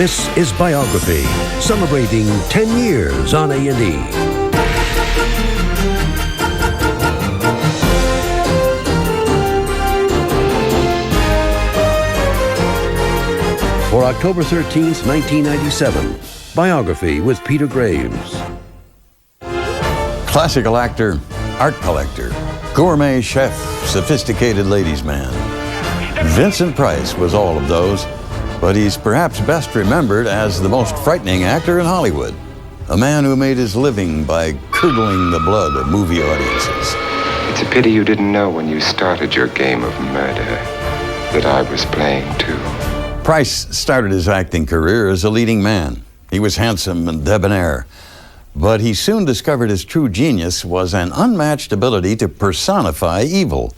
This is Biography, celebrating 10 years on A&E. For October 13th, 1997, Biography with Peter Graves. Classical actor, art collector, gourmet chef, sophisticated ladies' man. Vincent Price was all of those, but he's perhaps best remembered as the most frightening actor in Hollywood. A man who made his living by curdling the blood of movie audiences. It's a pity you didn't know when you started your game of murder that I was playing too. Price started his acting career as a leading man. He was handsome and debonair, but he soon discovered his true genius was an unmatched ability to personify evil,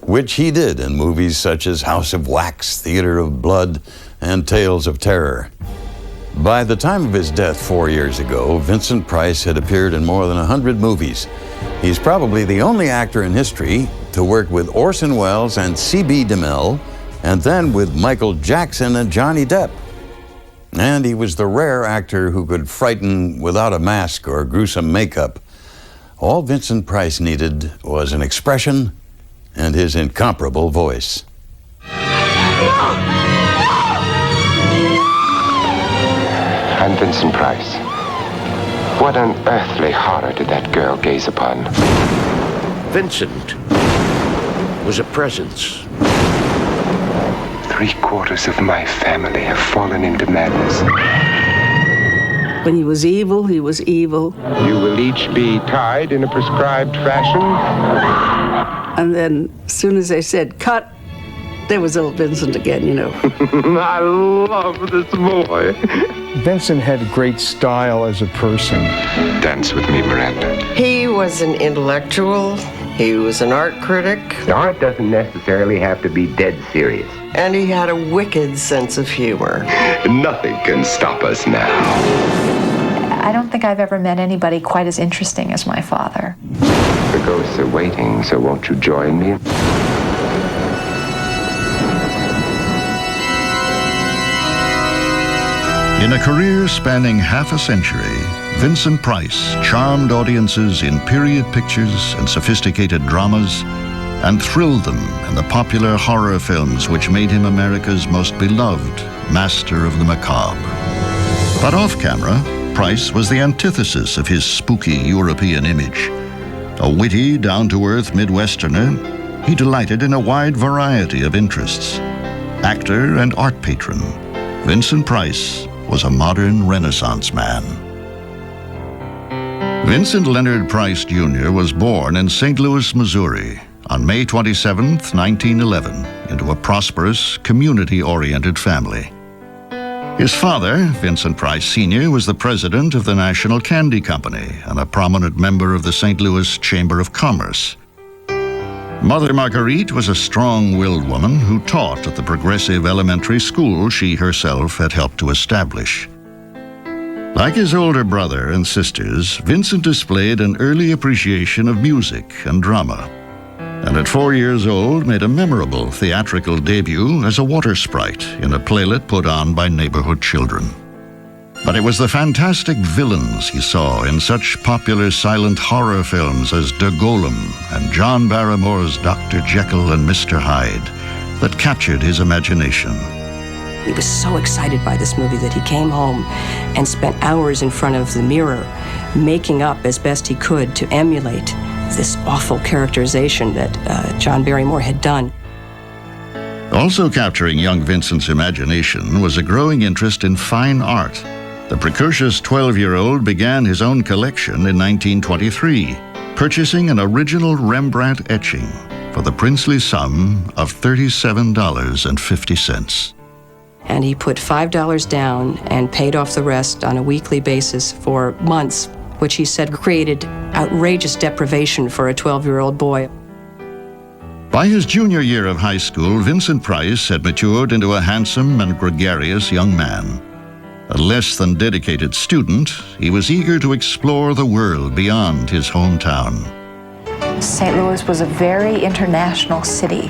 which he did in movies such as House of Wax, Theater of Blood, and Tales of Terror. By the time of his death 4 years ago, Vincent Price had appeared in more than 100 movies. He's probably the only actor in history to work with Orson Welles and C.B. DeMille, and then with Michael Jackson and Johnny Depp. And he was the rare actor who could frighten without a mask or gruesome makeup. All Vincent Price needed was an expression and his incomparable voice. I'm Vincent Price. What unearthly horror did that girl gaze upon? Vincent was a presence. 3/4 of my family have fallen into madness. When he was evil, he was evil. You will each be tied in a prescribed fashion. And then as soon as they said, cut, there was old Vincent again, you know. I love this boy. Vincent had great style as a person. Dance with me, Miranda. He was an intellectual. He was an art critic. Art doesn't necessarily have to be dead serious. And he had a wicked sense of humor. Nothing can stop us now. I don't think I've ever met anybody quite as interesting as my father. The ghosts are waiting, so won't you join me? In a career spanning half a century, Vincent Price charmed audiences in period pictures and sophisticated dramas, and thrilled them in the popular horror films which made him America's most beloved master of the macabre. But off-camera, Price was the antithesis of his spooky European image. A witty, down-to-earth Midwesterner, he delighted in a wide variety of interests. Actor and art patron, Vincent Price was a modern Renaissance man. Vincent Leonard Price, Jr. was born in St. Louis, Missouri, on May 27, 1911, into a prosperous, community-oriented family. His father, Vincent Price, Sr., was the president of the National Candy Company and a prominent member of the St. Louis Chamber of Commerce. Mother Marguerite was a strong-willed woman who taught at the progressive elementary school she herself had helped to establish. Like his older brother and sisters, Vincent displayed an early appreciation of music and drama, and at 4 years old made a memorable theatrical debut as a water sprite in a playlet put on by neighborhood children. But it was the fantastic villains he saw in such popular silent horror films as Der Golem and John Barrymore's Dr. Jekyll and Mr. Hyde that captured his imagination. He was so excited by this movie that he came home and spent hours in front of the mirror making up as best he could to emulate this awful characterization that John Barrymore had done. Also capturing young Vincent's imagination was a growing interest in fine art. The precocious 12-year-old began his own collection in 1923, purchasing an original Rembrandt etching for the princely sum of $37.50. And he put $5 down and paid off the rest on a weekly basis for months, which he said created outrageous deprivation for a 12-year-old boy. By his junior year of high school, Vincent Price had matured into a handsome and gregarious young man. A less than dedicated student, he was eager to explore the world beyond his hometown. St. Louis was a very international city.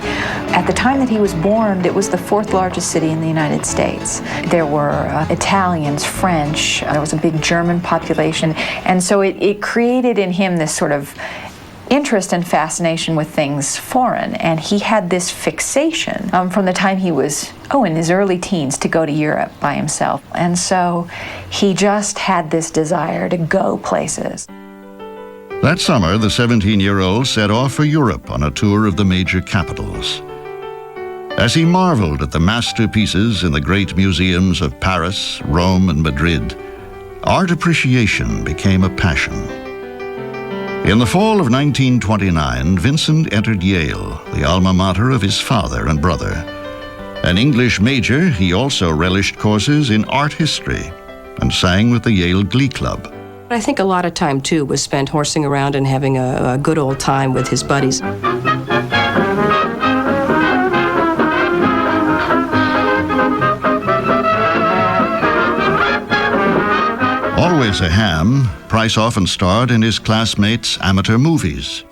At the time that he was born, it was the 4th largest city in the United States. There were Italians, French, there was a big German population, and so it created in him this sort of interest and fascination with things foreign, and he had this fixation from the time he was, in his early teens, to go to Europe by himself. And so he just had this desire to go places. That summer, the 17-year-old set off for Europe on a tour of the major capitals. As he marveled at the masterpieces in the great museums of Paris, Rome, and Madrid, art appreciation became a passion. In the fall of 1929, Vincent entered Yale, the alma mater of his father and brother. An English major, he also relished courses in art history and sang with the Yale Glee Club. I think a lot of time, too, was spent horsing around and having a good old time with his buddies. Always a ham, Price often starred in his classmates' amateur movies.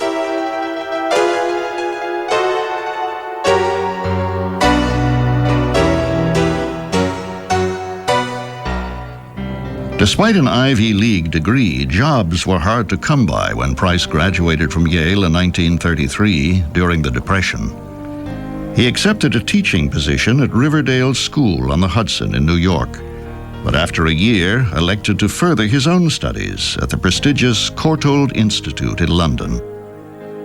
Despite an Ivy League degree, jobs were hard to come by when Price graduated from Yale in 1933 during the Depression. He accepted a teaching position at Riverdale School on the Hudson in New York, but after a year elected to further his own studies at the prestigious Courtauld Institute in London.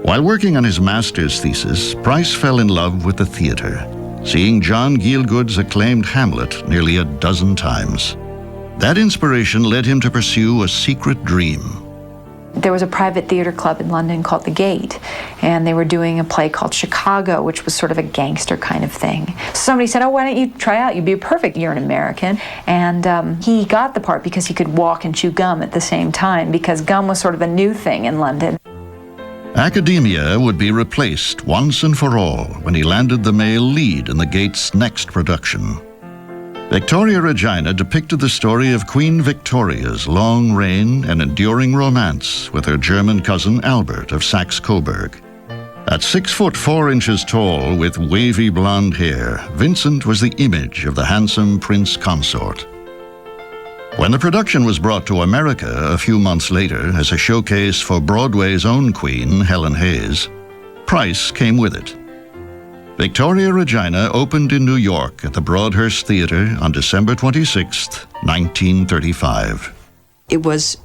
While working on his master's thesis, Price fell in love with the theater, seeing John Gielgud's acclaimed Hamlet nearly a dozen times. That inspiration led him to pursue a secret dream. There was a private theater club in London called The Gate, and they were doing a play called Chicago, which was sort of a gangster kind of thing. Somebody said, why don't you try out? You'd be perfect. You're an American. And he got the part because he could walk and chew gum at the same time, because gum was sort of a new thing in London. Academia would be replaced once and for all when he landed the male lead in The Gate's next production. Victoria Regina depicted the story of Queen Victoria's long reign and enduring romance with her German cousin Albert of Saxe-Coburg. At 6 foot 4 inches tall with wavy blonde hair, Vincent was the image of the handsome prince consort. When the production was brought to America a few months later as a showcase for Broadway's own queen, Helen Hayes, Price came with it. Victoria Regina opened in New York at the Broadhurst Theater on December 26, 1935. It was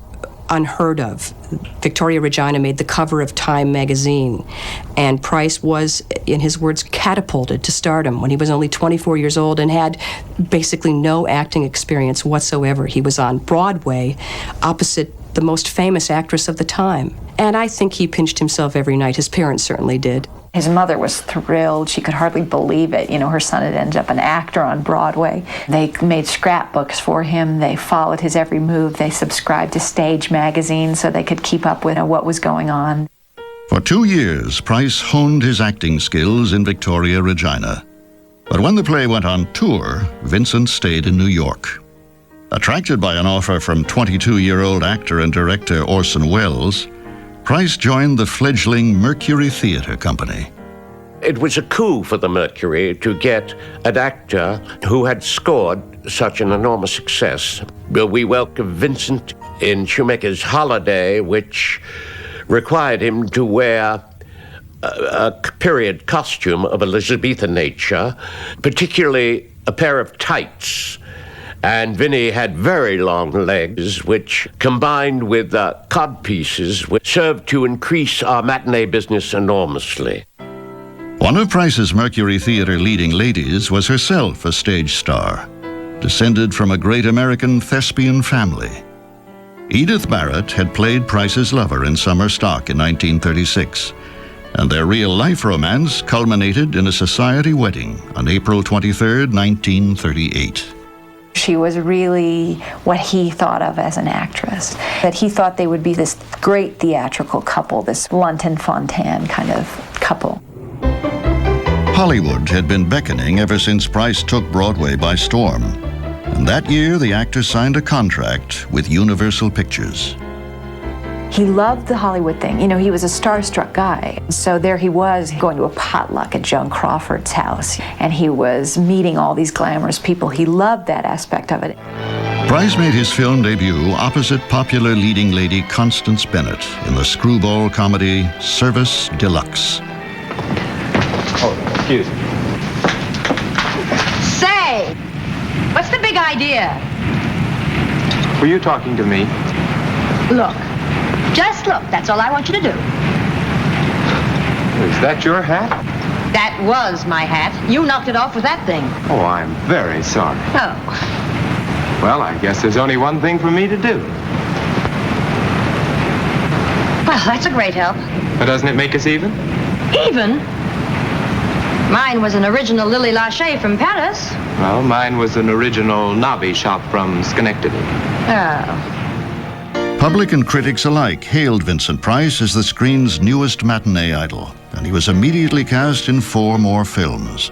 unheard of. Victoria Regina made the cover of Time magazine, and Price was, in his words, catapulted to stardom when he was only 24 years old and had basically no acting experience whatsoever. He was on Broadway opposite the most famous actress of the time, and I think he pinched himself every night. His parents certainly did. His mother was thrilled. She could hardly believe it. Her son had ended up an actor on Broadway. They made scrapbooks for him. They followed his every move. They subscribed to Stage magazine so they could keep up with what was going on. For 2 years, Price honed his acting skills in Victoria Regina. But when the play went on tour, Vincent stayed in New York. Attracted by an offer from 22-year-old actor and director Orson Welles, Price joined the fledgling Mercury Theater Company. It was a coup for the Mercury to get an actor who had scored such an enormous success. We welcomed Vincent in Shoemaker's Holiday, which required him to wear a period costume of Elizabethan nature, particularly a pair of tights. And Vinnie had very long legs, which, combined with cod pieces, served to increase our matinee business enormously. One of Price's Mercury Theater leading ladies was herself a stage star, descended from a great American thespian family. Edith Barrett had played Price's lover in Summer Stock in 1936, and their real-life romance culminated in a society wedding on April 23, 1938. She was really what he thought of as an actress, that he thought they would be this great theatrical couple, this Lunton Fontanne kind of couple. Hollywood had been beckoning ever since Price took Broadway by storm, and that year the actor signed a contract with Universal Pictures. He loved the Hollywood thing. You know, he was a starstruck guy. So there he was going to a potluck at Joan Crawford's house, and he was meeting all these glamorous people. He loved that aspect of it. Price made his film debut opposite popular leading lady Constance Bennett in the screwball comedy Service Deluxe. Oh, excuse me. Say, what's the big idea? Were you talking to me? Look. Just look. That's all I want you to do. Is that your hat? That was my hat. You knocked it off with that thing. Oh, I'm very sorry. Oh. Well, I guess there's only one thing for me to do. Well, that's a great help. But doesn't it make us even? Even? Mine was an original Lily Lachey from Paris. Well, mine was an original Nobby shop from Schenectady. Oh. Public and critics alike hailed Vincent Price as the screen's newest matinee idol, and he was immediately cast in 4 more films.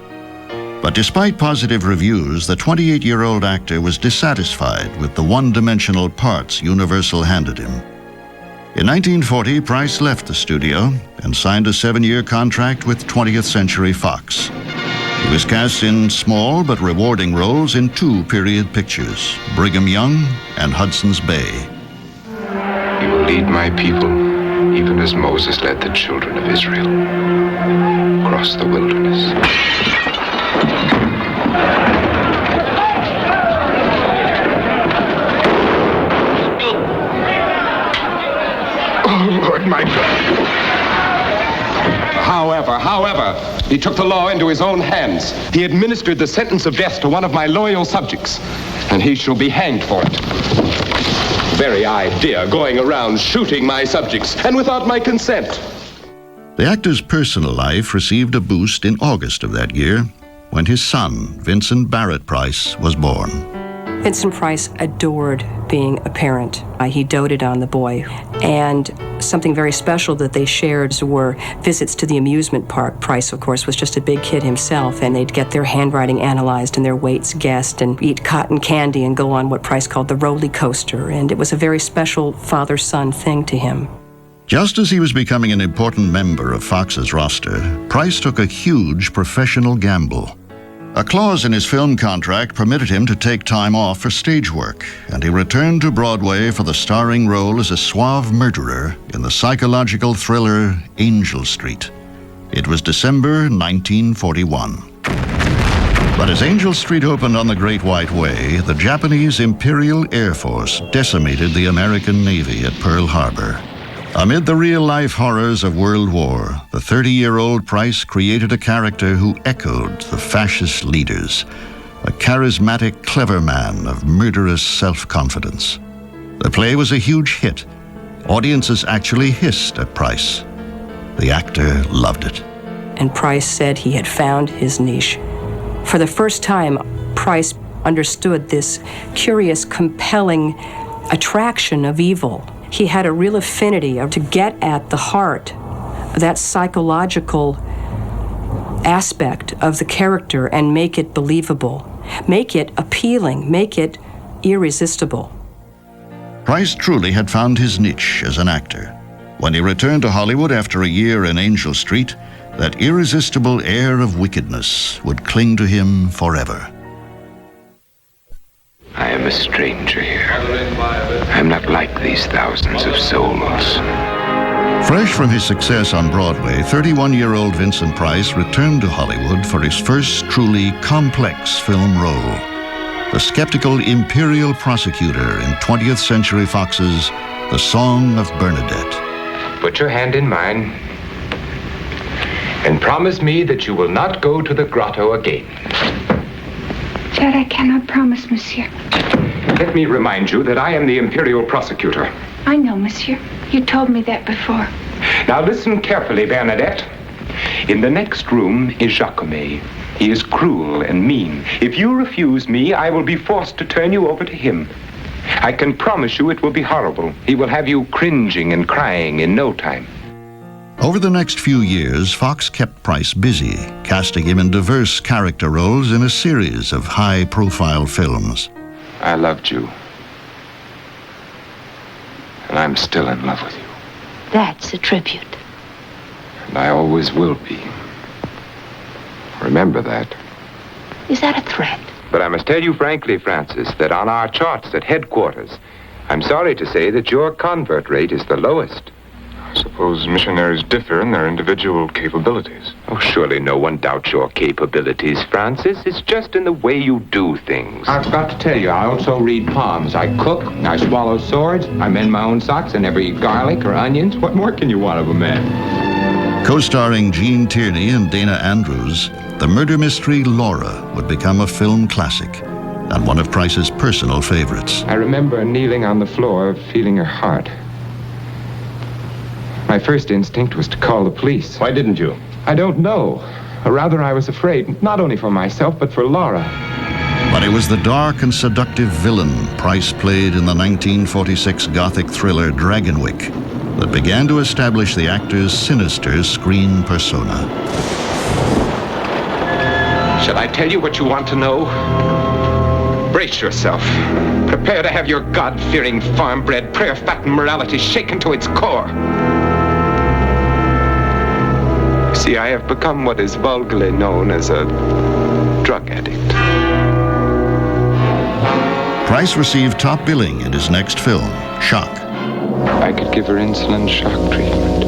But despite positive reviews, the 28-year-old actor was dissatisfied with the one-dimensional parts Universal handed him. In 1940, Price left the studio and signed a 7-year contract with 20th Century Fox. He was cast in small but rewarding roles in 2 period pictures, Brigham Young and Hudson's Bay. You will lead my people, even as Moses led the children of Israel, across the wilderness. Oh, Lord, my God. However, he took the law into his own hands. He administered the sentence of death to one of my loyal subjects, and he shall be hanged for it. Very idea, going around shooting my subjects, and without my consent. The actor's personal life received a boost in August of that year when his son, Vincent Barrett Price, was born. Vincent Price adored being a parent. He doted on the boy. And something very special that they shared were visits to the amusement park. Price, of course, was just a big kid himself, and they'd get their handwriting analyzed and their weights guessed and eat cotton candy and go on what Price called the roller coaster. And it was a very special father-son thing to him. Just as he was becoming an important member of Fox's roster, Price took a huge professional gamble. A clause in his film contract permitted him to take time off for stage work, and he returned to Broadway for the starring role as a suave murderer in the psychological thriller Angel Street. It was December 1941. But as Angel Street opened on the Great White Way, the Japanese Imperial Air Force decimated the American Navy at Pearl Harbor. Amid the real-life horrors of World War, the 30-year-old Price created a character who echoed the fascist leaders, a charismatic, clever man of murderous self-confidence. The play was a huge hit. Audiences actually hissed at Price. The actor loved it. And Price said he had found his niche. For the first time, Price understood this curious, compelling attraction of evil. He had a real affinity to get at the heart, that psychological aspect of the character and make it believable, make it appealing, make it irresistible. Price truly had found his niche as an actor. When he returned to Hollywood after a year in Angel Street, that irresistible air of wickedness would cling to him forever. I am a stranger here. I am not like these thousands of souls. Fresh from his success on Broadway, 31-year-old Vincent Price returned to Hollywood for his first truly complex film role. The skeptical imperial prosecutor in 20th Century Fox's The Song of Bernadette. Put your hand in mine and promise me that you will not go to the grotto again. That I cannot promise, monsieur. Let me remind you that I am the imperial prosecutor. I know, monsieur. You told me that before. Now listen carefully, Bernadette. In the next room is Jacome. He is cruel and mean. If you refuse me, I will be forced to turn you over to him. I can promise you it will be horrible. He will have you cringing and crying in no time. Over the next few years, Fox kept Price busy, casting him in diverse character roles in a series of high-profile films. I loved you. And I'm still in love with you. That's a tribute. And I always will be. Remember that. Is that a threat? But I must tell you frankly, Francis, that on our charts at headquarters, I'm sorry to say that your convert rate is the lowest. I suppose missionaries differ in their individual capabilities. Oh, surely no one doubts your capabilities, Francis. It's just in the way you do things. I forgot to tell you, I also read palms. I cook, I swallow swords, I mend my own socks, I never eat garlic or onions. What more can you want of a man? Co-starring Gene Tierney and Dana Andrews, the murder mystery Laura would become a film classic and one of Price's personal favorites. I remember kneeling on the floor, feeling her heart. My first instinct was to call the police. Why didn't you? I don't know. Or rather, I was afraid, not only for myself, but for Laura. But it was the dark and seductive villain Price played in the 1946 Gothic thriller Dragonwyck that began to establish the actor's sinister screen persona. Shall I tell you what you want to know? Brace yourself. Prepare to have your God-fearing, farm-bred, prayer-fattened morality shaken to its core. See, I have become what is vulgarly known as a drug addict. Price received top billing in his next film, Shock. I could give her insulin shock treatment.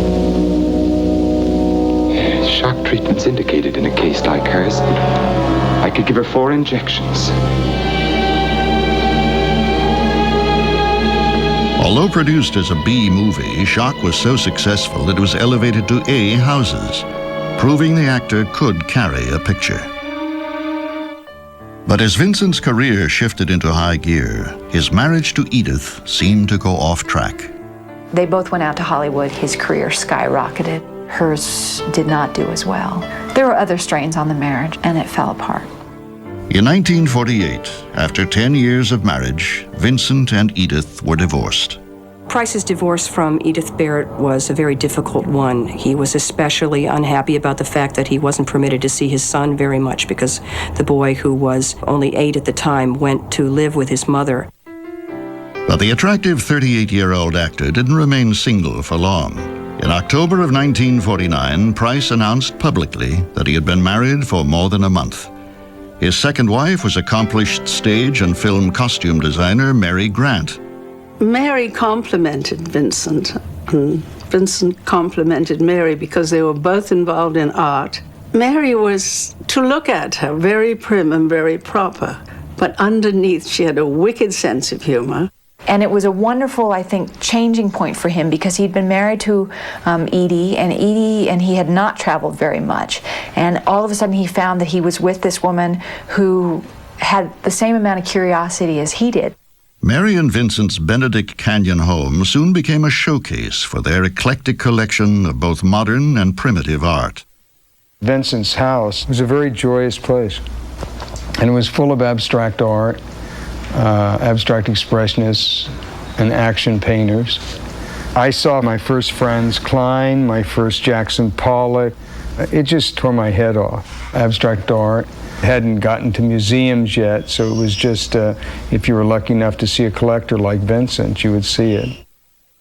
Shock treatment's indicated in a case like hers. I could give her 4 injections. Although produced as a B movie, Shock was so successful it was elevated to A houses, proving the actor could carry a picture. But as Vincent's career shifted into high gear, his marriage to Edith seemed to go off track. They both went out to Hollywood. His career skyrocketed. Hers did not do as well. There were other strains on the marriage, and it fell apart. In 1948, after 10 years of marriage, Vincent and Edith were divorced. Price's divorce from Edith Barrett was a very difficult one. He was especially unhappy about the fact that he wasn't permitted to see his son very much because the boy, who was only 8 at the time, went to live with his mother. But the attractive 38-year-old actor didn't remain single for long. In October of 1949, Price announced publicly that he had been married for more than a month. His second wife was accomplished stage and film costume designer Mary Grant. Mary complimented Vincent, and Vincent complimented Mary because they were both involved in art. Mary was, to look at her, very prim and very proper, but underneath she had a wicked sense of humor. And it was a wonderful, I think, changing point for him because he'd been married to Edie, and he had not traveled very much. And all of a sudden he found that he was with this woman who had the same amount of curiosity as he did. Mary and Vincent's Benedict Canyon home soon became a showcase for their eclectic collection of both modern and primitive art. Vincent's house was a very joyous place, and it was full of abstract art, abstract expressionists, and action painters. I saw my first Franz Klein, my first Jackson Pollock. It just tore my head off. Abstract art hadn't gotten to museums yet, so it was just, if you were lucky enough to see a collector like Vincent, you would see it.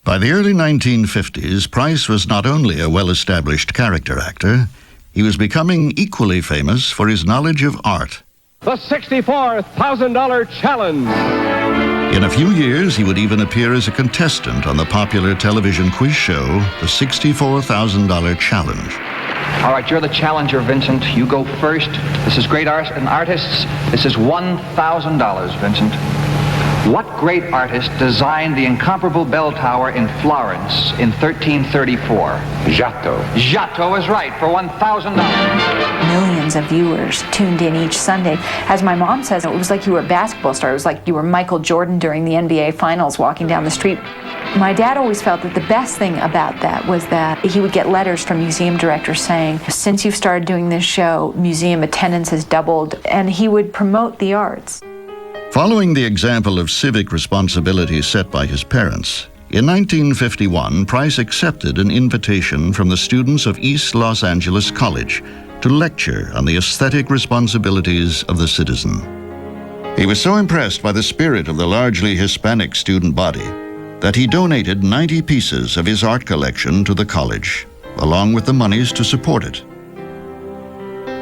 By the early 1950s, Price was not only a well-established character actor, he was becoming equally famous for his knowledge of art. The $64,000 challenge. In a few years, he would even appear as a contestant on the popular television quiz show, The $64,000 Challenge. All right, you're the challenger, Vincent. You go first. This is great art and artists. This is $1,000, Vincent. What great artist designed the incomparable bell tower in Florence in 1334? Giotto. Giotto is right for $1,000. Millions of viewers tuned in each Sunday. As my mom says, it was like you were a basketball star. It was like you were Michael Jordan during the NBA Finals walking down the street. My dad always felt that the best thing about that was that he would get letters from museum directors saying, since you've started doing this show, museum attendance has doubled, and he would promote the arts. Following the example of civic responsibility set by his parents, in 1951, Price accepted an invitation from the students of East Los Angeles College to lecture on the aesthetic responsibilities of the citizen. He was so impressed by the spirit of the largely Hispanic student body that he donated 90 pieces of his art collection to the college, along with the monies to support it.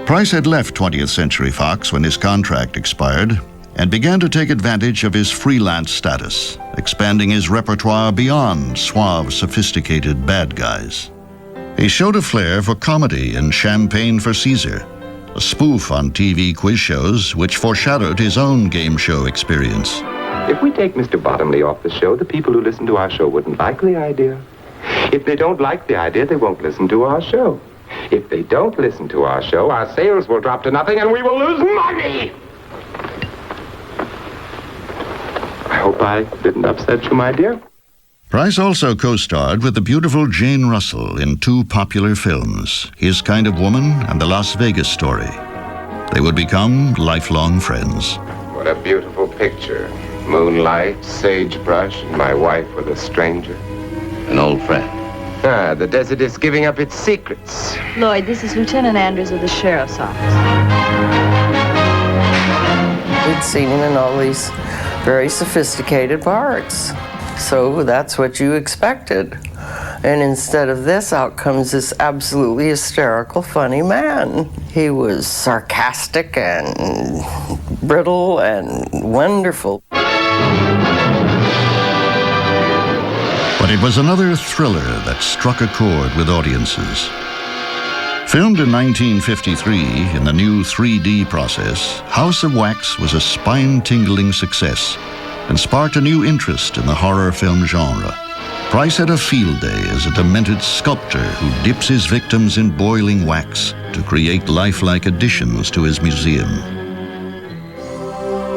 Price had left 20th Century Fox when his contract expired and began to take advantage of his freelance status, expanding his repertoire beyond suave, sophisticated bad guys. He showed a flair for comedy in Champagne for Caesar, a spoof on TV quiz shows which foreshadowed his own game show experience. If we take Mr. Bottomley off the show, the people who listen to our show wouldn't like the idea. If they don't like the idea, they won't listen to our show. If they don't listen to our show, our sales will drop to nothing and we will lose money! I hope I didn't upset you, my dear. Price also co-starred with the beautiful Jane Russell in 2 popular films, His Kind of Woman and The Las Vegas Story. They would become lifelong friends. What a beautiful picture. Moonlight, sagebrush, and my wife with a stranger. An old friend. Ah, the desert is giving up its secrets. Lloyd, this is Lieutenant Andrews of the Sheriff's Office. We'd seen him in all these very sophisticated parts. So that's what you expected. And instead of this, out comes this absolutely hysterical, funny man. He was sarcastic and brittle and wonderful. But it was another thriller that struck a chord with audiences. Filmed in 1953 in the new 3D process, House of Wax was a spine-tingling success and sparked a new interest in the horror film genre. Price had a field day as a demented sculptor who dips his victims in boiling wax to create lifelike additions to his museum.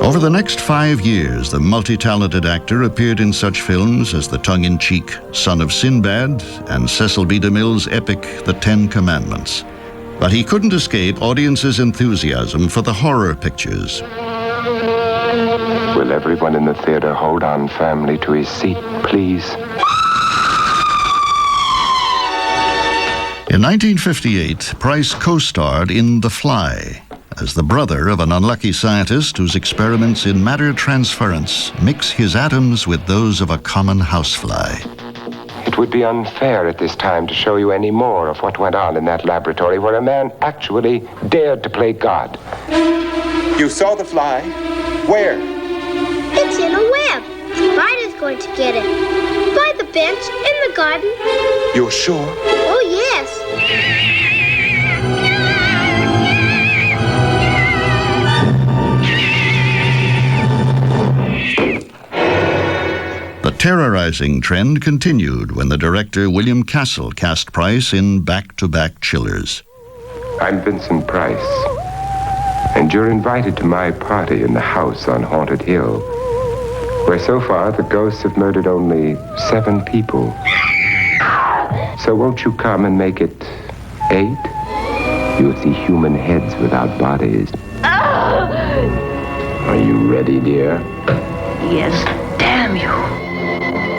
Over the next 5 years, the multi-talented actor appeared in such films as the tongue-in-cheek Son of Sinbad and Cecil B. DeMille's epic The 10 Commandments. But he couldn't escape audiences' enthusiasm for the horror pictures. Will everyone in the theater hold on firmly to his seat, please? In 1958, Price co-starred in The Fly as the brother of an unlucky scientist whose experiments in matter transference mix his atoms with those of a common housefly. It would be unfair at this time to show you any more of what went on in that laboratory where a man actually dared to play God. You saw the fly? Where? It's in a web. Spider's going to get it. By the bench, in the garden. You're sure? Oh, yes. The terrorizing trend continued when the director William Castle cast Price in back-to-back chillers. I'm Vincent Price, and you're invited to my party in the house on Haunted Hill, where so far the ghosts have murdered only 7 people. So won't you come and make it 8? You'll see human heads without bodies. Are you ready, dear? Yes, damn you.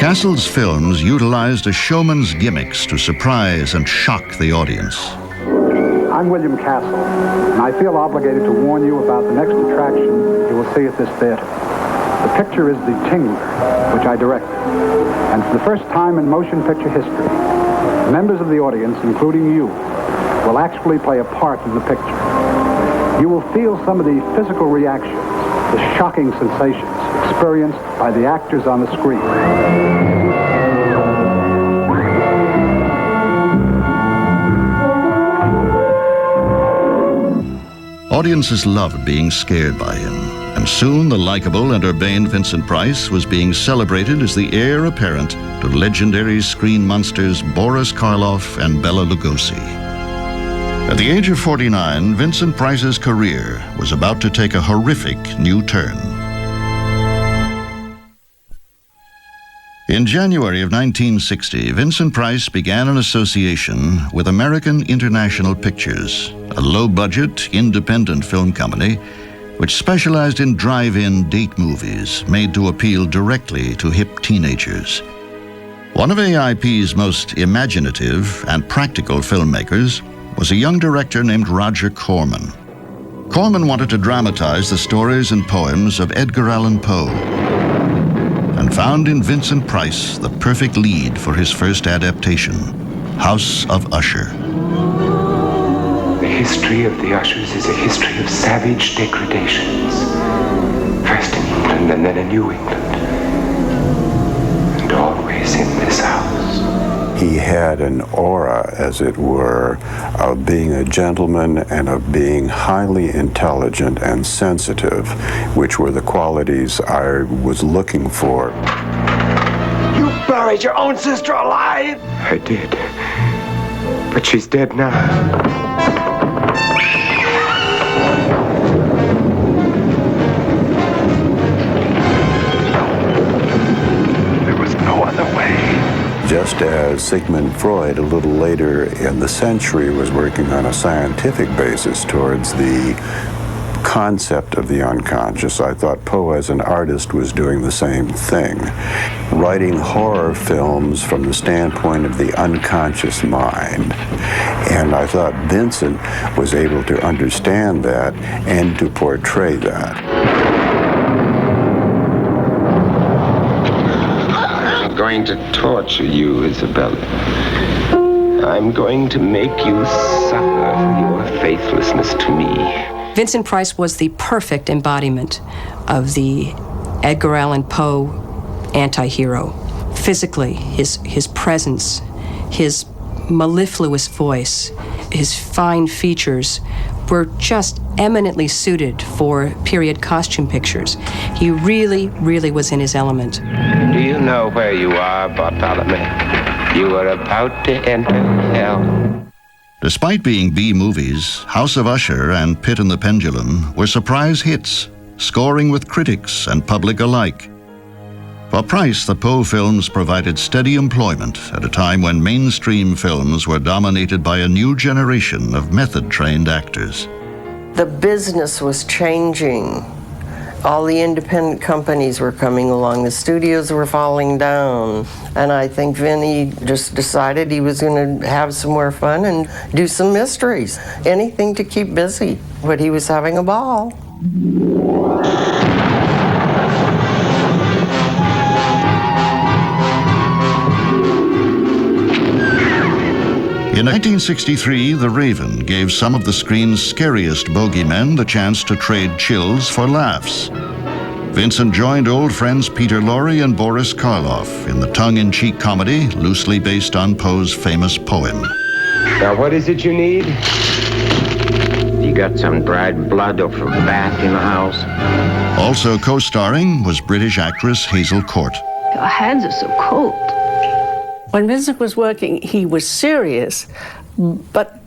Castle's films utilized a showman's gimmicks to surprise and shock the audience. I'm William Castle, and I feel obligated to warn you about the next attraction you will see at this theater. The picture is The Tingler, which I directed. And for the first time in motion picture history, members of the audience, including you, will actually play a part in the picture. You will feel some of the physical reactions, the shocking sensations experienced by the actors on the screen. Audiences loved being scared by him, and soon the likable and urbane Vincent Price was being celebrated as the heir apparent to legendary screen monsters Boris Karloff and Bela Lugosi. At the age of 49, Vincent Price's career was about to take a horrific new turn. In January of 1960, Vincent Price began an association with American International Pictures, a low-budget, independent film company which specialized in drive-in date movies made to appeal directly to hip teenagers. One of AIP's most imaginative and practical filmmakers was a young director named Roger Corman. Corman wanted to dramatize the stories and poems of Edgar Allan Poe. and found in Vincent Price the perfect lead for his first adaptation, House of Usher. The history of the Ushers is a history of savage degradations. First in England and then in New England. And always in this house. He had an aura, as it were, of being a gentleman and of being highly intelligent and sensitive, which were the qualities I was looking for. You buried your own sister alive? I did. But she's dead now. Just as Sigmund Freud, a little later in the century, was working on a scientific basis towards the concept of the unconscious, I thought Poe as an artist was doing the same thing, writing horror films from the standpoint of the unconscious mind. And I thought Vincent was able to understand that and to portray that. I'm going to torture you, Isabella. I'm going to make you suffer for your faithlessness to me. Vincent Price was the perfect embodiment of the Edgar Allan Poe anti-hero. Physically, his presence, his mellifluous voice, his fine features were just eminently suited for period costume pictures. He really, really was in his element. Do you know where you are, Bartholomew? You are about to enter hell. Despite being B-movies, House of Usher and Pit and the Pendulum were surprise hits, scoring with critics and public alike. For Price, the Poe films provided steady employment at a time when mainstream films were dominated by a new generation of method-trained actors. The business was changing. All the independent companies were coming along. The studios were falling down. And I think Vinny just decided he was going to have some more fun and do some mysteries. Anything to keep busy. But he was having a ball. In 1963, The Raven gave some of the screen's scariest bogeymen the chance to trade chills for laughs. Vincent joined old friends Peter Lorre and Boris Karloff in the tongue-in-cheek comedy loosely based on Poe's famous poem. Now, what is it you need? You got some dried blood or from bath in the house? Also co-starring was British actress Hazel Court. Your hands are so cold. When Vincent was working, he was serious, but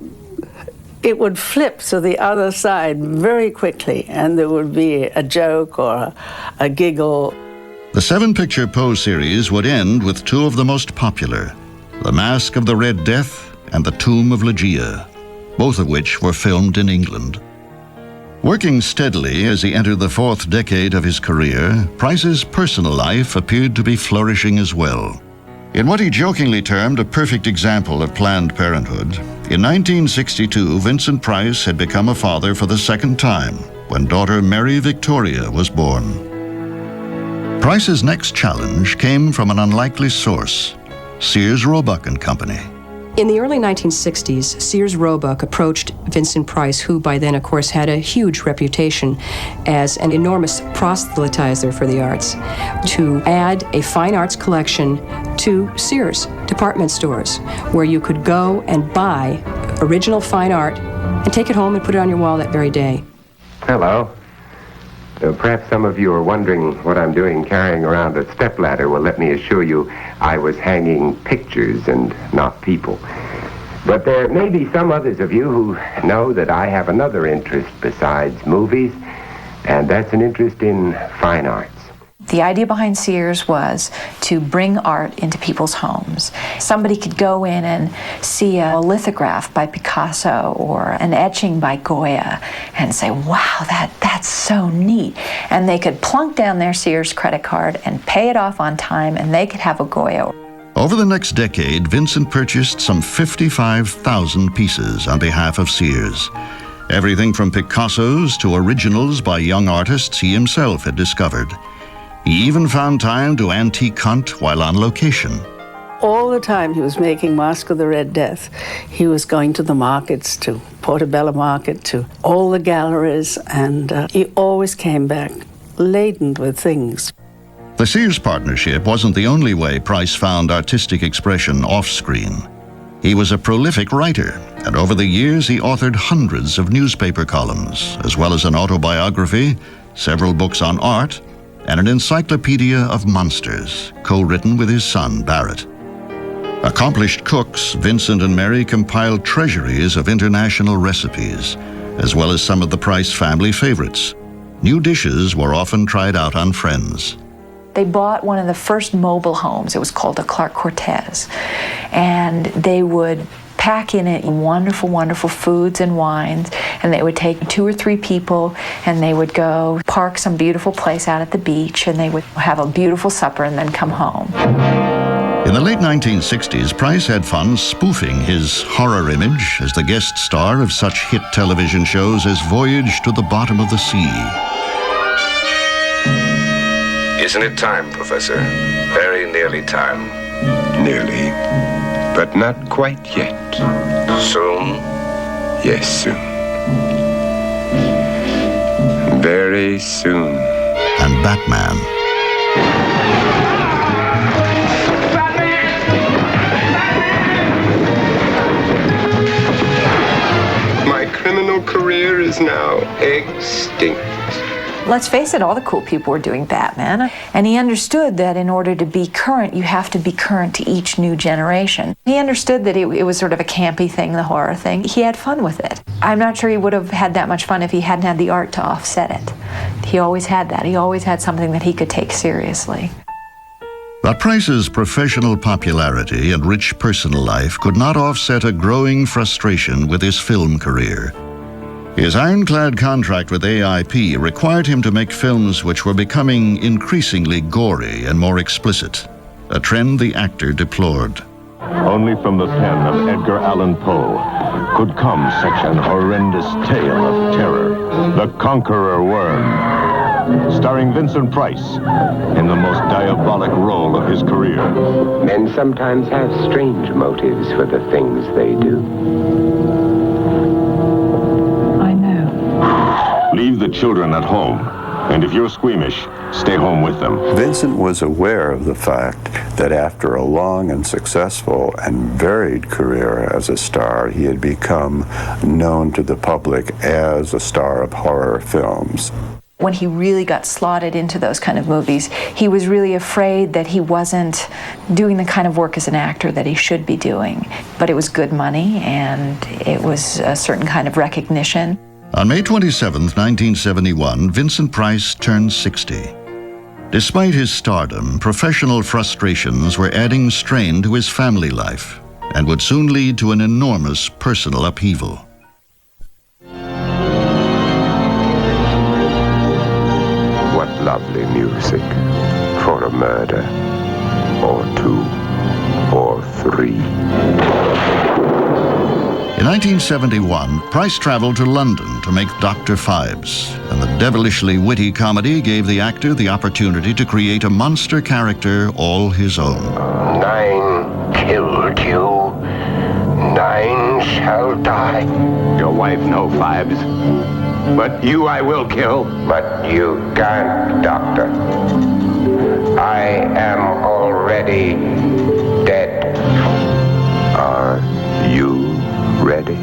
it would flip to the other side very quickly, and there would be a joke or a giggle. The seven-picture Poe series would end with two of the most popular, The Masque of the Red Death and The Tomb of Ligeia, both of which were filmed in England. Working steadily as he entered the fourth decade of his career, Price's personal life appeared to be flourishing as well. In what he jokingly termed a perfect example of Planned Parenthood, in 1962, Vincent Price had become a father for the second time when daughter Mary Victoria was born. Price's next challenge came from an unlikely source, Sears Roebuck and Company. In the early 1960s, Sears Roebuck approached Vincent Price, who by then, of course, had a huge reputation as an enormous proselytizer for the arts, to add a fine arts collection to Sears department stores, where you could go and buy original fine art and take it home and put it on your wall that very day. Hello. Perhaps some of you are wondering what I'm doing carrying around a stepladder. Well, let me assure you, I was hanging pictures and not people. But there may be some others of you who know that I have another interest besides movies, and that's an interest in fine arts. The idea behind Sears was to bring art into people's homes. Somebody could go in and see a lithograph by Picasso or an etching by Goya and say, wow, that's so neat. And they could plunk down their Sears credit card and pay it off on time, and they could have a Goya. Over the next decade, Vincent purchased some 55,000 pieces on behalf of Sears. Everything from Picassos to originals by young artists he himself had discovered. He even found time to antique hunt while on location. All the time he was making Masque of the Red Death, he was going to the markets, to Portobello Market, to all the galleries, and he always came back laden with things. The Sears partnership wasn't the only way Price found artistic expression off-screen. He was a prolific writer, and over the years he authored hundreds of newspaper columns, as well as an autobiography, several books on art, and an encyclopedia of monsters, co-written with his son, Barrett. Accomplished cooks, Vincent and Mary compiled treasuries of international recipes, as well as some of the Price family favorites. New dishes were often tried out on friends. They bought one of the first mobile homes. It was called the Clark Cortez. And they would pack in it wonderful, wonderful foods and wines, and they would take 2 or 3 people, and they would go park some beautiful place out at the beach, and they would have a beautiful supper and then come home. In the late 1960s, Price had fun spoofing his horror image as the guest star of such hit television shows as Voyage to the Bottom of the Sea. Isn't it time, Professor? Very nearly time. Nearly, but not quite yet. Soon? Yes, soon. Very soon. And Batman. My criminal career is now extinct. Let's face it, all the cool people were doing Batman, and he understood that in order to be current, you have to be current to each new generation. He understood that it was sort of a campy thing, the horror thing. He had fun with it. I'm not sure he would have had that much fun if he hadn't had the art to offset it. He always had that. He always had something that he could take seriously. But Price's professional popularity and rich personal life could not offset a growing frustration with his film career. His ironclad contract with AIP required him to make films which were becoming increasingly gory and more explicit, a trend the actor deplored. Only from the pen of Edgar Allan Poe could come such an horrendous tale of terror. The Conqueror Worm, starring Vincent Price in the most diabolic role of his career. Men sometimes have strange motives for the things they do. Leave the children at home, and if you're squeamish, stay home with them. Vincent was aware of the fact that after a long and successful and varied career as a star, he had become known to the public as a star of horror films. When he really got slotted into those kind of movies, he was really afraid that he wasn't doing the kind of work as an actor that he should be doing. But it was good money, and it was a certain kind of recognition. On May 27, 1971, Vincent Price turned 60. Despite his stardom, professional frustrations were adding strain to his family life and would soon lead to an enormous personal upheaval. What lovely music for a murder, or 2, or 3. In 1971, Price traveled to London to make Dr. Phibes, and the devilishly witty comedy gave the actor the opportunity to create a monster character all his own. 9 killed you. 9 shall die. Your wife, no, Phibes. But you I will kill. But you can't, Doctor. I am already dead. Are you ready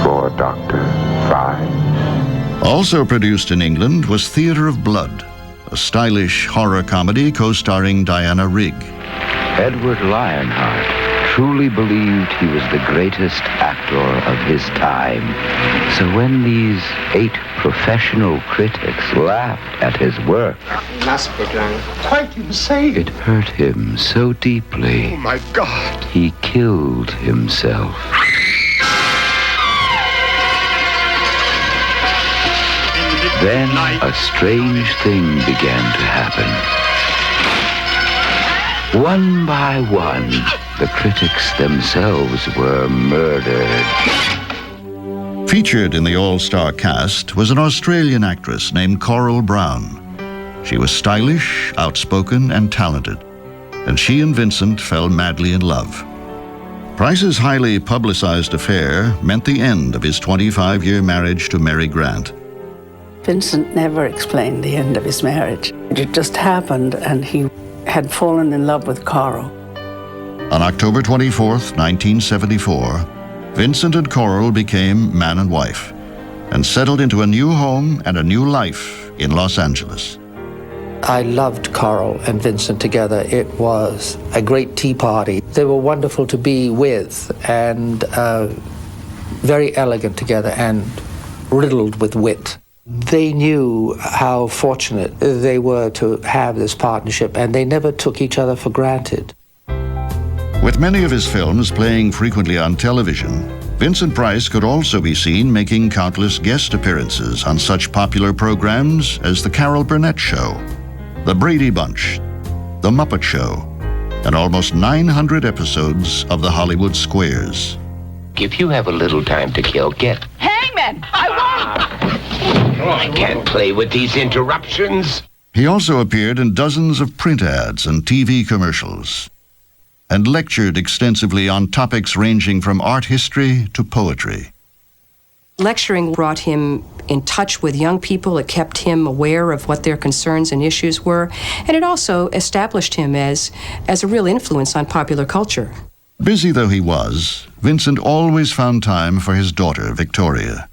for Dr. Phibes? Also produced in England was Theatre of Blood, a stylish horror comedy co-starring Diana Rigg. Edward Lionheart truly believed he was the greatest actor of his time. So when these 8 professional critics laughed at his work, Quite insane. it hurt him so deeply. Oh, my God. He killed himself. Then a strange thing began to happen. One by one, the critics themselves were murdered. Featured in the all-star cast was an Australian actress named Coral Brown. She was stylish, outspoken, and talented, and she and Vincent fell madly in love. Price's highly publicized affair meant the end of his 25-year marriage to Mary Grant. Vincent never explained the end of his marriage. It just happened, and he had fallen in love with Coral. On October 24th, 1974, Vincent and Coral became man and wife and settled into a new home and a new life in Los Angeles. I loved Coral and Vincent together. It was a great tea party. They were wonderful to be with and very elegant together and riddled with wit. They knew how fortunate they were to have this partnership, and they never took each other for granted. With many of his films playing frequently on television, Vincent Price could also be seen making countless guest appearances on such popular programs as The Carol Burnett Show, The Brady Bunch, The Muppet Show, and almost 900 episodes of The Hollywood Squares. If you have a little time to kill, get... Hangman! I won't! I can't play with these interruptions. He also appeared in dozens of print ads and TV commercials, and lectured extensively on topics ranging from art history to poetry. Lecturing brought him in touch with young people. It kept him aware of what their concerns and issues were, and it also established him as a real influence on popular culture. Busy though he was, Vincent always found time for his daughter, Victoria.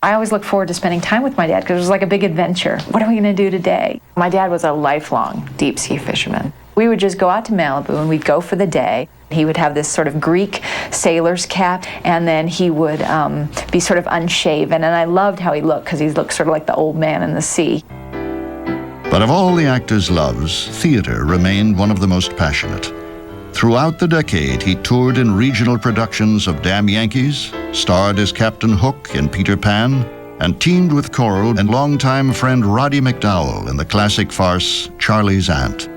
I always look forward to spending time with my dad because it was like a big adventure. What are we going to do today? My dad was a lifelong deep-sea fisherman. We would just go out to Malibu and we'd go for the day. He would have this sort of Greek sailor's cap, and then he would be sort of unshaven. And I loved how he looked because he looked sort of like the old man in the sea. But of all the actor's loves, theater remained one of the most passionate. Throughout the decade, he toured in regional productions of Damn Yankees, starred as Captain Hook in Peter Pan, and teamed with Coral and longtime friend Roddy McDowell in the classic farce Charlie's Aunt.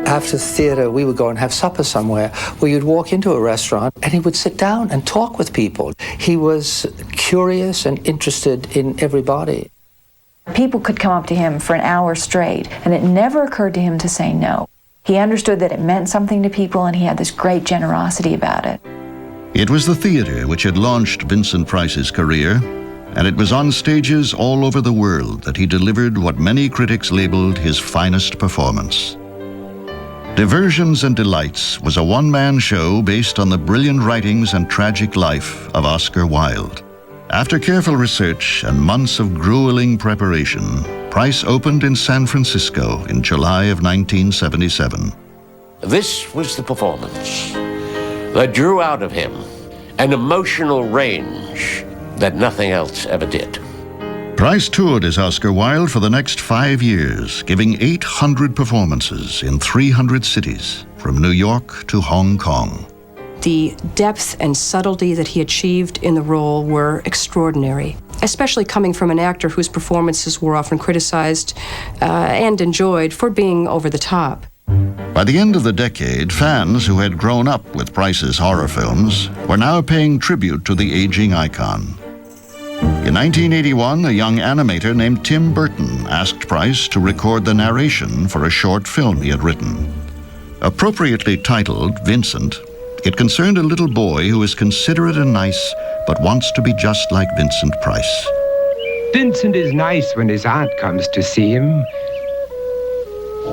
After theater, we would go and have supper somewhere where you'd walk into a restaurant and he would sit down and talk with people. He was curious and interested in everybody. People could come up to him for an hour straight, and it never occurred to him to say no. He understood that it meant something to people, and he had this great generosity about it. It was the theater which had launched Vincent Price's career, and it was on stages all over the world that he delivered what many critics labeled his finest performance. Diversions and Delights was a one-man show based on the brilliant writings and tragic life of Oscar Wilde. After careful research and months of grueling preparation, Price opened in San Francisco in July of 1977. This was the performance that drew out of him an emotional range that nothing else ever did. Price toured as Oscar Wilde for the next 5 years, giving 800 performances in 300 cities, from New York to Hong Kong. The depth and subtlety that he achieved in the role were extraordinary, especially coming from an actor whose performances were often criticized and enjoyed for being over the top. By the end of the decade, fans who had grown up with Price's horror films were now paying tribute to the aging icon. In 1981, a young animator named Tim Burton asked Price to record the narration for a short film he had written. Appropriately titled Vincent, it concerned a little boy who is considerate and nice, but wants to be just like Vincent Price. Vincent is nice when his aunt comes to see him,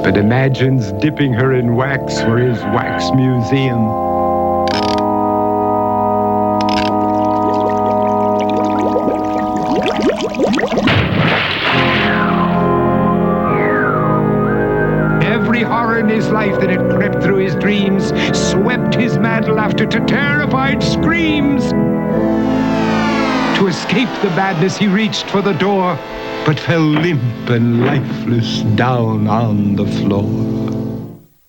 but imagines dipping her in wax for his wax museum. Every horror in his life that had crept through his dreams swept his mad laughter to terrified screams. To escape the madness, he reached for the door, but fell limp and lifeless down on the floor.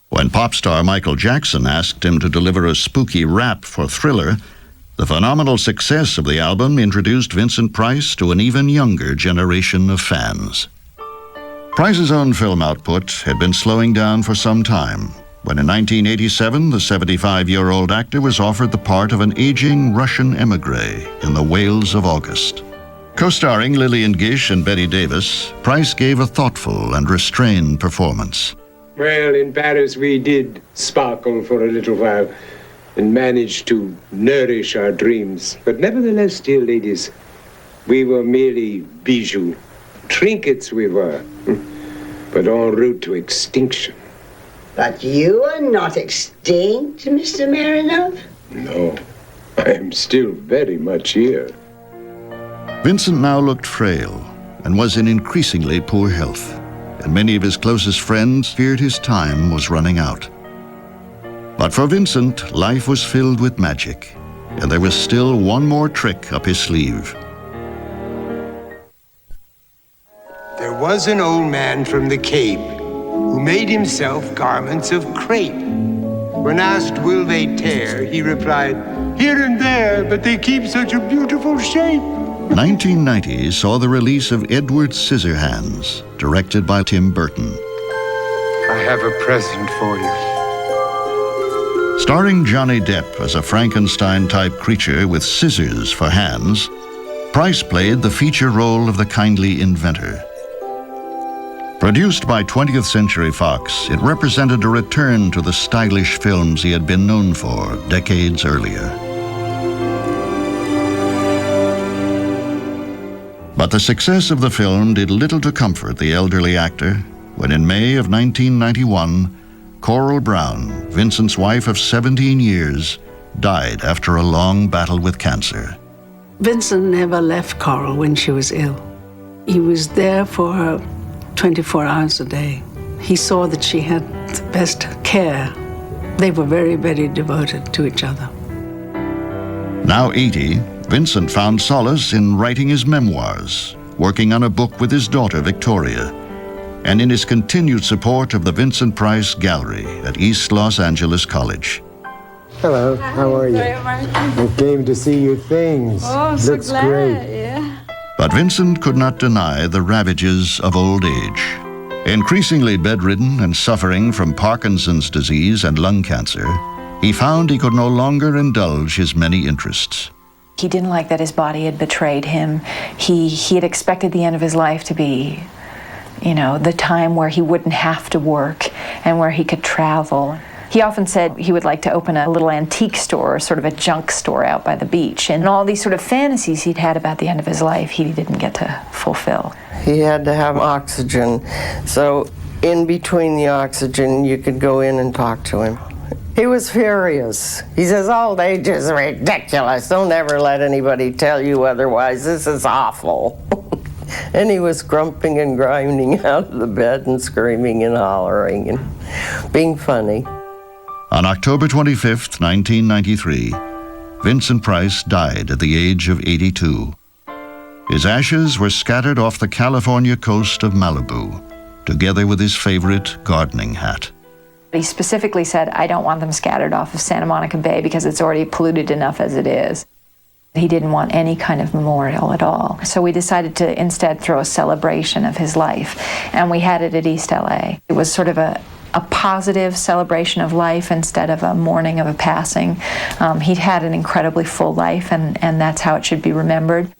When pop star Michael Jackson asked him to deliver a spooky rap for Thriller, the phenomenal success of the album introduced Vincent Price to an even younger generation of fans. Price's own film output had been slowing down for some time, when in 1987 the 75-year-old actor was offered the part of an aging Russian emigre in The Whales of August. Co-starring Lillian Gish and Betty Davis, Price gave a thoughtful and restrained performance. Well, in Paris we did sparkle for a little while and managed to nourish our dreams. But nevertheless, dear ladies, we were merely bijoux. Trinkets we were, but en route to extinction. But you are not extinct, Mr. Marinov? No, I am still very much here. Vincent now looked frail and was in increasingly poor health, and many of his closest friends feared his time was running out. But for Vincent, life was filled with magic, and there was still one more trick up his sleeve. There was an old man from the Cape who made himself garments of crepe. When asked, will they tear, he replied, here and there, but they keep such a beautiful shape. 1990 saw the release of Edward Scissorhands, directed by Tim Burton. I have a present for you. Starring Johnny Depp as a Frankenstein-type creature with scissors for hands, Price played the feature role of the kindly inventor. Produced by 20th Century Fox, it represented a return to the stylish films he had been known for decades earlier. But the success of the film did little to comfort the elderly actor when in May of 1991, Coral Brown, Vincent's wife of 17 years, died after a long battle with cancer. Vincent never left Coral when she was ill. He was there for her 24 hours a day. He saw that she had the best care. They were very, very devoted to each other. Now 80, Vincent found solace in writing his memoirs, working on a book with his daughter Victoria, and in his continued support of the Vincent Price Gallery at East Los Angeles College. Hello, how are you? I came to see your things. Oh, so looks glad. great. Yeah. But Vincent could not deny the ravages of old age. Increasingly bedridden and suffering from Parkinson's disease and lung cancer, he found he could no longer indulge his many interests. He didn't like that his body had betrayed him. He had expected the end of his life to be, the time where he wouldn't have to work and where he could travel. He often said he would like to open a little antique store, sort of a junk store out by the beach. And all these sort of fantasies he'd had about the end of his life, he didn't get to fulfill. He had to have oxygen. So in between the oxygen, you could go in and talk to him. He was furious. He says, old age is ridiculous. Don't ever let anybody tell you otherwise. This is awful. And he was grumping and grinding out of the bed and screaming and hollering and being funny. On October 25th, 1993, Vincent Price died at the age of 82. His ashes were scattered off the California coast of Malibu, together with his favorite gardening hat. He specifically said, I don't want them scattered off of Santa Monica Bay because it's already polluted enough as it is. He didn't want any kind of memorial at all. So we decided to instead throw a celebration of his life, and we had it at East LA. It was sort of a positive celebration of life instead of a mourning of a passing. He'd had an incredibly full life, and that's how it should be remembered.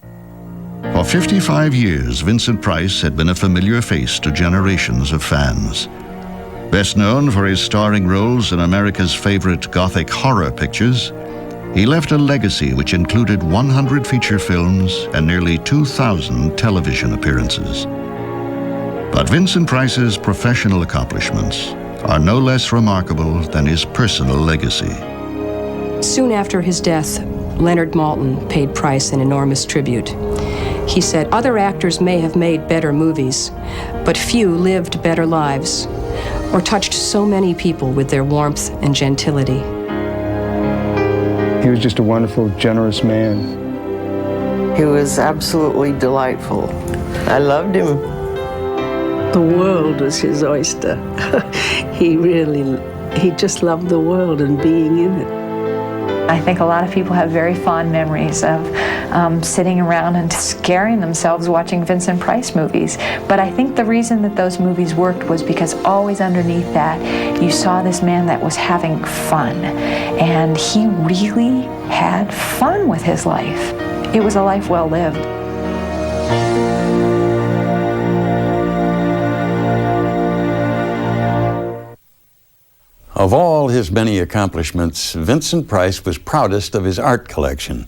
For 55 years, Vincent Price had been a familiar face to generations of fans. Best known for his starring roles in America's favorite Gothic horror pictures, he left a legacy which included 100 feature films and nearly 2,000 television appearances. But Vincent Price's professional accomplishments are no less remarkable than his personal legacy. Soon after his death, Leonard Maltin paid Price an enormous tribute. He said, other actors may have made better movies, but few lived better lives or touched so many people with their warmth and gentility. He was just a wonderful, generous man. He was absolutely delightful. I loved him. The world was his oyster. He just loved the world and being in it. I think a lot of people have very fond memories of sitting around and scaring themselves watching Vincent Price movies. But I think the reason that those movies worked was because always underneath that, you saw this man that was having fun. And he really had fun with his life. It was a life well lived. Of all his many accomplishments, Vincent Price was proudest of his art collection,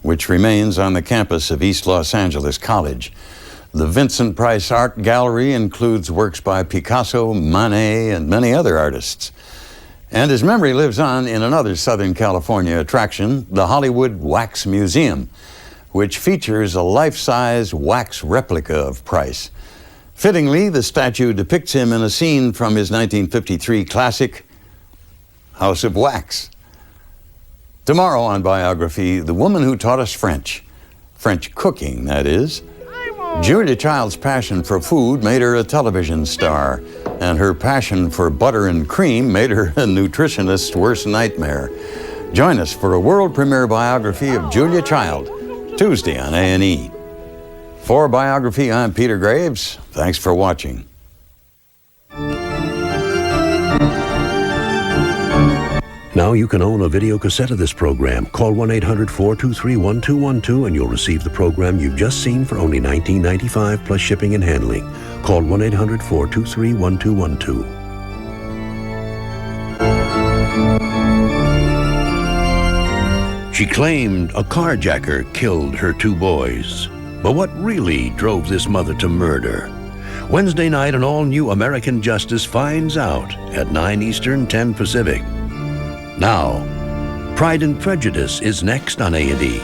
which remains on the campus of East Los Angeles College. The Vincent Price Art Gallery includes works by Picasso, Monet, and many other artists. And his memory lives on in another Southern California attraction, the Hollywood Wax Museum, which features a life-size wax replica of Price. Fittingly, the statue depicts him in a scene from his 1953 classic, House of Wax. Tomorrow on Biography, the woman who taught us French cooking, that is. Julia Child's passion for food made her a television star, and her passion for butter and cream made her a nutritionist's worst nightmare. Join us for a world premiere biography of Julia Child, Tuesday on A&E. For Biography, I'm Peter Graves. Thanks for watching. Now you can own a video cassette of this program. Call 1-800-423-1212 and you'll receive the program you've just seen for only $19.95 plus shipping and handling. Call 1-800-423-1212. She claimed a carjacker killed her 2 boys. But what really drove this mother to murder? Wednesday night, an all-new American Justice finds out at 9 Eastern, 10 Pacific. Now, Pride and Prejudice is next on A&E.